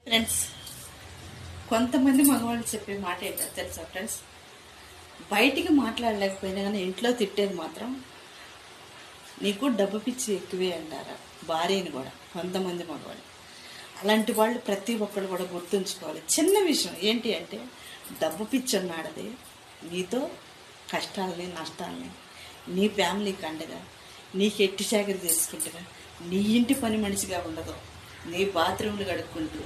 Friends, కొంతమంది మగవాళ్ళు చెప్పే మాట ఏంటో తెలుసా ఫ్రెండ్స్? బయటికి మాట్లాడలేకపోయినా కానీ ఇంట్లో తిట్టేది మాత్రం నీకు డబ్బు పిచ్చి ఎక్కువే అంటారా భార్యని కూడా కొంతమంది మగవాళ్ళు. అలాంటి వాళ్ళు ప్రతి ఒక్కళ్ళు కూడా గుర్తుంచుకోవాలి. చిన్న విషయం ఏంటి అంటే, డబ్బు పిచ్చి ఉన్నాడది నీతో కష్టాలని నష్టాలని నీ ఫ్యామిలీకి అండగా నీకు ఎట్టి చాకరి చేసుకుంటుగా నీ ఇంటి పని మనిషిగా ఉండదు. నీ బాత్రూమ్లు కడుక్కుంటూ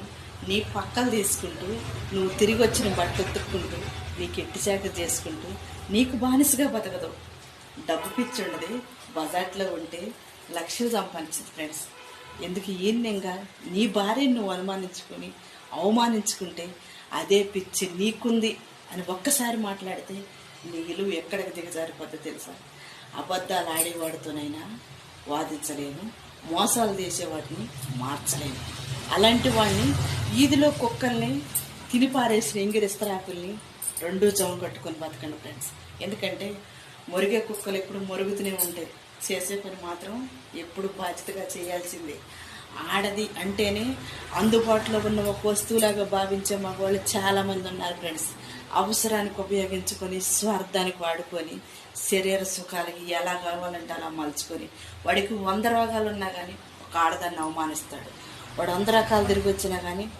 నీ పక్కలు తీసుకుంటూ నువ్వు తిరిగి వచ్చిన బట్టలు ఉతుక్కుంటూ నీకు ఎట్టి చాకరి చేసుకుంటూ నీకు బానిసగా బతకదు. డబ్బు పిచ్చి ఉన్నది బజార్లో ఉంటే లక్షలు సంపాదించింది ఫ్రెండ్స్. ఎందుకు ఈయనంగా నీ భార్యను నువ్వు అనుమానించుకొని అవమానించుకుంటే అదే పిచ్చి నీకుంది అని ఒక్కసారి మాట్లాడితే నీ ఇలువ ఎక్కడికి దిగజారిపోద్దో తెలుసా? అబద్ధాలు ఆడేవాడితోనైనా వాదించలేను, మోసాలు చేసేవాడిని మార్చలేను. అలాంటి వాడిని వీధిలో కుక్కల్ని తినిపారేసిన ఎంగిరిస్తరాకుల్ని రెండూ జవం కట్టుకొని బతకండి ఫ్రెండ్స్. ఎందుకంటే మొరిగే కుక్కలు ఎప్పుడు మొరుగుతూనే ఉంటాయి, చేసే పని మాత్రం ఎప్పుడు బాధ్యతగా చేయాల్సిందే. ఆడది అంటేనే అందుబాటులో ఉన్న ఒక వస్తువులాగా భావించే మగవాళ్ళు చాలామంది ఉన్నారు ఫ్రెండ్స్. అవసరానికి ఉపయోగించుకొని స్వార్థానికి వాడుకొని శరీర సుఖాలకి ఎలా కావాలంటే అలా మలుచుకొని వాడికి 100 రోగాలు ఉన్నా కానీ ఒక ఆడదాన్ని అవమానిస్తాడు. వాడు 100 రకాలు తిరిగి వచ్చినా కానీ